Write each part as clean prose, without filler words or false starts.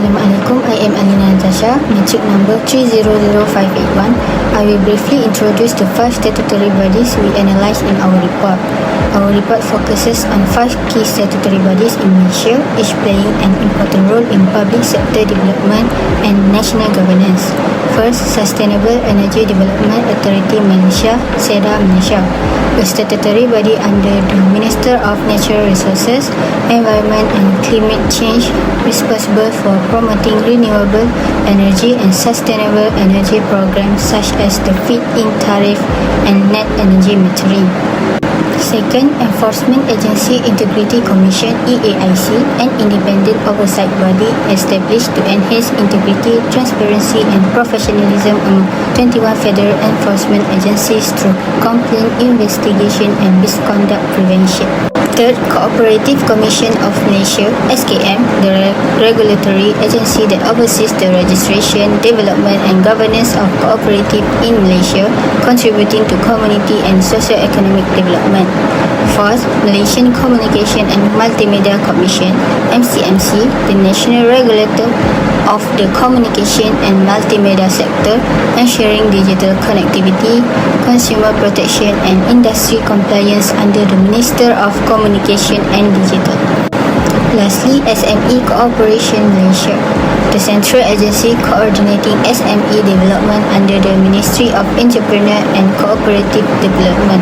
Assalamualaikum, I am Alina Natasha, metric number 300581. I will briefly introduce the 5 statutory bodies we analysed in our report. Our report focuses on 5 key statutory bodies in Malaysia, each playing an important role in public sector development and national governance. First, Sustainable Energy Development Authority Malaysia, SEDA Malaysia, a statutory body under the Minister of Natural Resources, Environment and Climate Change, responsible for promoting renewable energy and sustainable energy programs such as the feed-in tariff and net energy metering. Second, Enforcement Agency Integrity Commission (EAIC), an independent oversight body established to enhance integrity, transparency and professionalism among 21 federal enforcement agencies through complaint investigation and misconduct prevention. Third, Cooperative Commission of Malaysia (SKM), the regulatory agency that oversees the registration, development and governance of cooperative in Malaysia, contributing to community and socio-economic development. Fourth, Malaysian Communication and Multimedia Commission (MCMC), the national regulator of the communication and multimedia sector, ensuring digital connectivity, consumer protection and industry compliance under the Minister of Communication and Digital. Lastly, SME Cooperation Malaysia, the central agency coordinating SME development under the Ministry of Entrepreneur and Cooperative Development,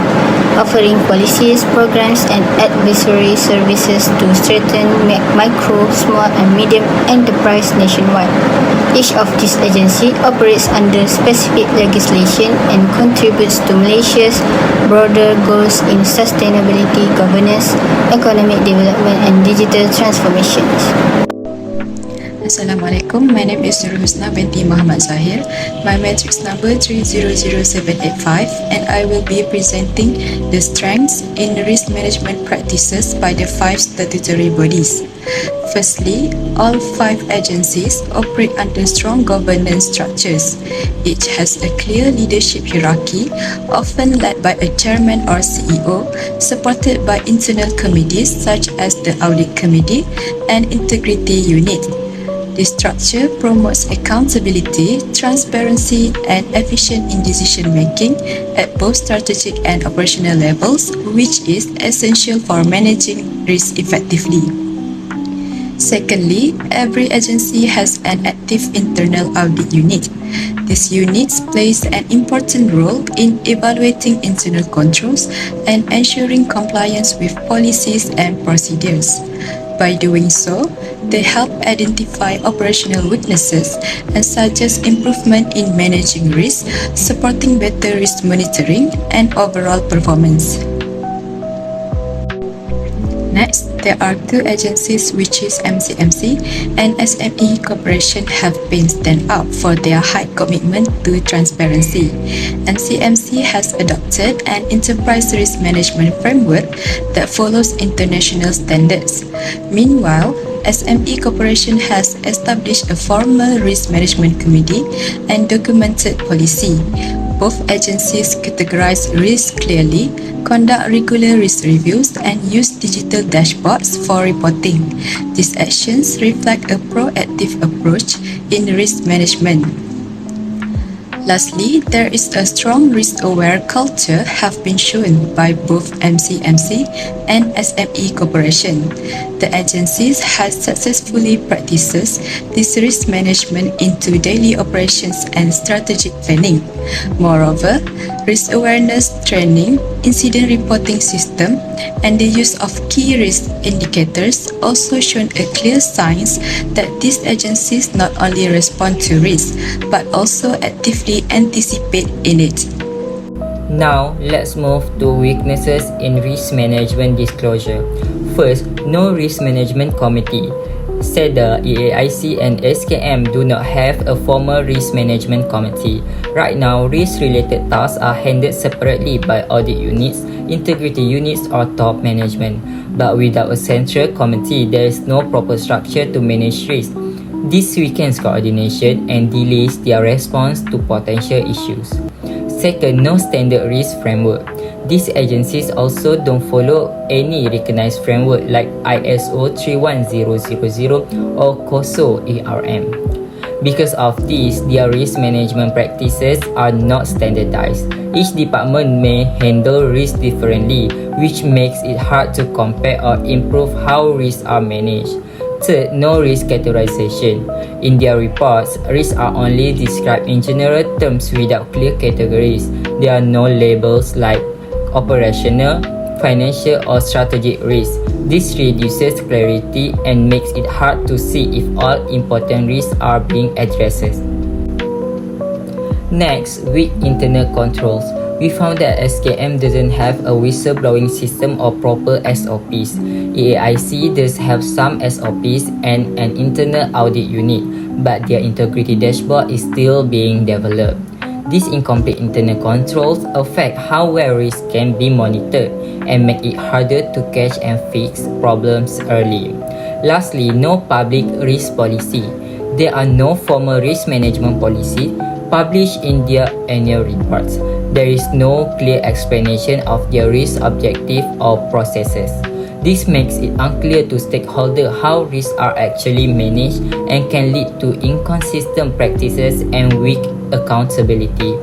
offering policies, programs and advisory services to strengthen micro, small and medium enterprise nationwide. Each of these agencies operates under specific legislation and contributes to Malaysia's broader goals in sustainability, governance, economic development and digital transformations. Assalamualaikum, my name is Nur Husna binti Muhammad Zahir. My matrix number 300785 and I will be presenting the strengths in risk management practices by the 5 statutory bodies. Firstly, all 5 agencies operate under strong governance structures. Each has a clear leadership hierarchy, often led by a chairman or CEO, supported by internal committees such as the Audit Committee and Integrity Unit. This structure promotes accountability, transparency, and efficient in decision-making at both strategic and operational levels, which is essential for managing risk effectively. Secondly, every agency has an active internal audit unit. This unit plays an important role in evaluating internal controls and ensuring compliance with policies and procedures. By doing so, they help identify operational weaknesses and suggest improvement in managing risk, supporting better risk monitoring and overall performance. Next, there are 2 agencies which is MCMC and SME Corporation have been stand out for their high commitment to transparency. MCMC has adopted an enterprise risk management framework that follows international standards. Meanwhile, SME Corporation has established a formal risk management committee and documented policy. Both agencies categorize risk clearly, conduct regular risk reviews, and use digital dashboards for reporting. These actions reflect a proactive approach in risk management. Lastly, there is a strong risk-aware culture have been shown by both MCMC and SME Corporation. The agencies has successfully practices this risk management into daily operations and strategic planning. Moreover, risk awareness training, incident reporting system, and the use of key risk indicators also shown a clear signs that these agencies not only respond to risk but also actively anticipate in it. Now, let's move to weaknesses in risk management disclosure. First, no risk management committee. SEDA, EAIC and SKM do not have a formal risk management committee. Right now, risk-related tasks are handled separately by audit units, integrity units or top management. But without a central committee, there is no proper structure to manage risk. This weakens coordination and delays their response to potential issues. Second, no standard risk framework. These agencies also don't follow any recognized framework like ISO 31000 or COSO ARM. Because of this, their risk management practices are not standardized. Each department may handle risk differently, which makes it hard to compare or improve how risks are managed. Third, no risk categorization. In their reports, risks are only described in general terms without clear categories. There are no labels like operational, financial, or strategic risk. This reduces clarity and makes it hard to see if all important risks are being addressed. Next, weak internal controls. We found that SKM doesn't have a whistleblowing system or proper SOPs. EAIC does have some SOPs and an internal audit unit, but their integrity dashboard is still being developed. These incomplete internal controls affect how well risk can be monitored and make it harder to catch and fix problems early. Lastly, no public risk policy. There are no formal risk management policies published in their annual reports. There is no clear explanation of their risk objective or processes. This makes it unclear to stakeholders how risks are actually managed and can lead to inconsistent practices and weak accountability.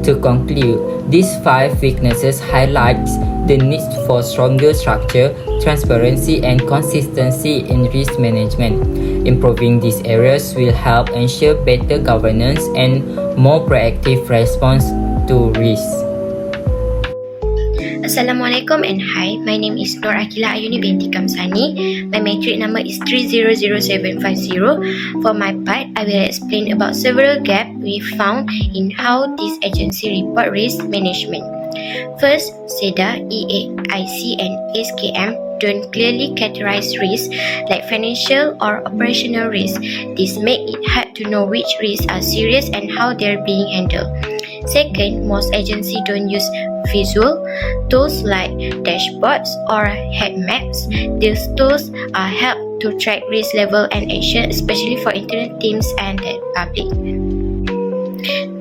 To conclude, these 5 weaknesses highlights the need for stronger structure, transparency, and consistency in risk management. Improving these areas will help ensure better governance and more proactive response to risk. Assalamualaikum and hi, my name is Nur Akila Ayuni binti Kamsani. My matric number is 300750. For my part, I will explain about several gaps we found in how this agency report risk management. First, SEDA, EAIC and SKM don't clearly categorize risks like financial or operational risks. This makes it hard to know which risks are serious and how they're being handled. Second, most agencies don't use visual tools like dashboards or heat maps. These tools are help to track risk level and action, especially for internal teams and the public.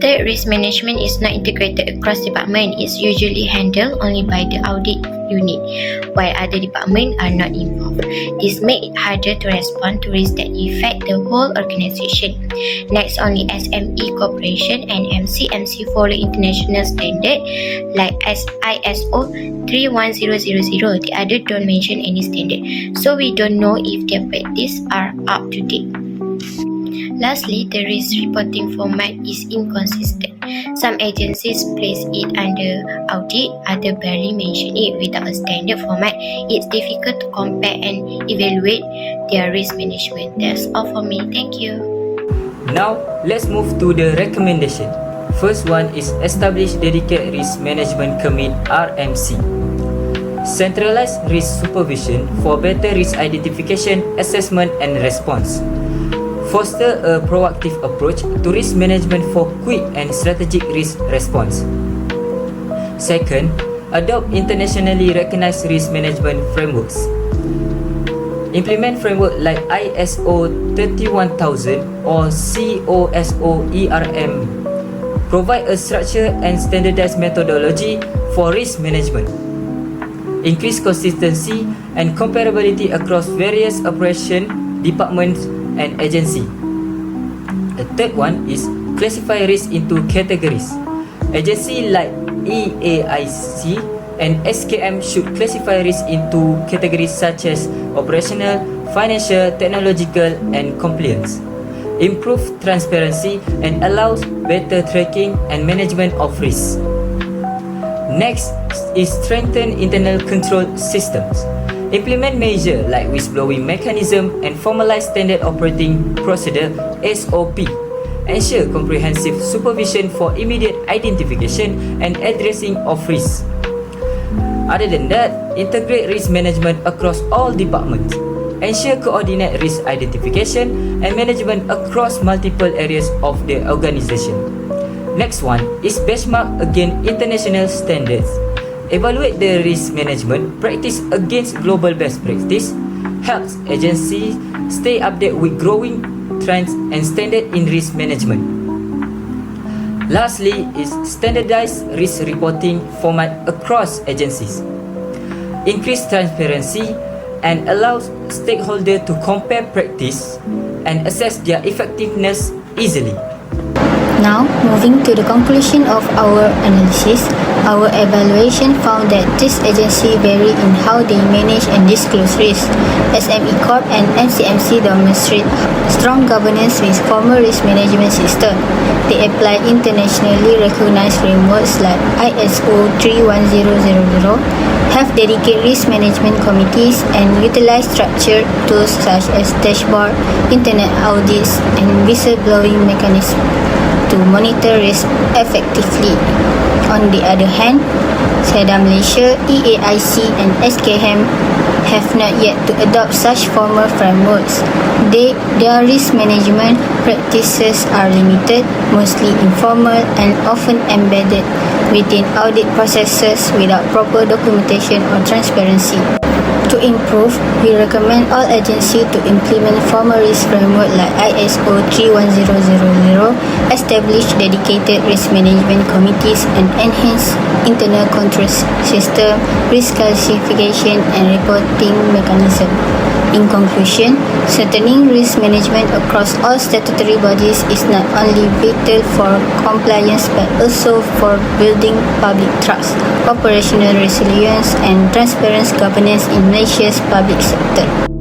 Third, risk management is not integrated across departments. It's usually handled only by the audit unit, while other departments are not involved. This makes it harder to respond to risks that affect the whole organization. Next, only SME Corporation and MCMC follow international standards like ISO 31000. The other don't mention any standard, so we don't know if their practices are up to date. Lastly, the risk reporting format is inconsistent. Some agencies place it under audit, others barely mention it without a standard format. It's difficult to compare and evaluate their risk management. That's all for me. Thank you. Now, let's move to the recommendation. First one is establish dedicated risk management committee RMC. Centralize risk supervision for better risk identification, assessment and response. Foster a proactive approach to risk management for quick and strategic risk response. Second, adopt internationally recognized risk management frameworks. Implement framework like ISO 31000 or COSO ERM. Provide a structured and standardized methodology for risk management. Increase consistency and comparability across various operation, departments and agency. The third one is classify risk into categories. Agency like EAIC and SKM should classify risk into categories such as operational, financial, technological and compliance. Improve transparency and allows better tracking and management of risk. Next is strengthen internal control systems. Implement measures like whistleblowing mechanism and formalize standard operating procedure SOP. Ensure comprehensive supervision for immediate identification and addressing of risk. Other than that, integrate risk management across all departments. Ensure coordinate risk identification and management across multiple areas of the organization. Next one is benchmark against international standards. Evaluate the risk management practice against global best practice, helps agencies stay updated with growing trends and standards in risk management. Lastly is standardized risk reporting format across agencies. Increase transparency and allows stakeholders to compare practice and assess their effectiveness easily. Now, moving to the conclusion of our analysis, our evaluation found that this agency vary in how they manage and disclose risk. SME Corp and MCMC demonstrate strong governance with formal risk management system. They apply internationally recognized frameworks like ISO 31000, have dedicated risk management committees, and utilize structured tools such as dashboard, internet audits, and whistleblowing mechanisms to monitor risk effectively. On the other hand, SEDA Malaysia, EAIC and SKM have not yet to adopt such formal frameworks. Their risk management practices are limited, mostly informal and often embedded within audit processes without proper documentation or transparency. To improve, we recommend all agencies to implement formal risk framework like ISO 31000, establish dedicated risk management committees, and enhance internal control system, risk classification, and reporting mechanism. In conclusion, strengthening risk management across all statutory bodies is not only vital for compliance but also for building public trust, operational resilience, and transparent governance in Malaysia's public sector.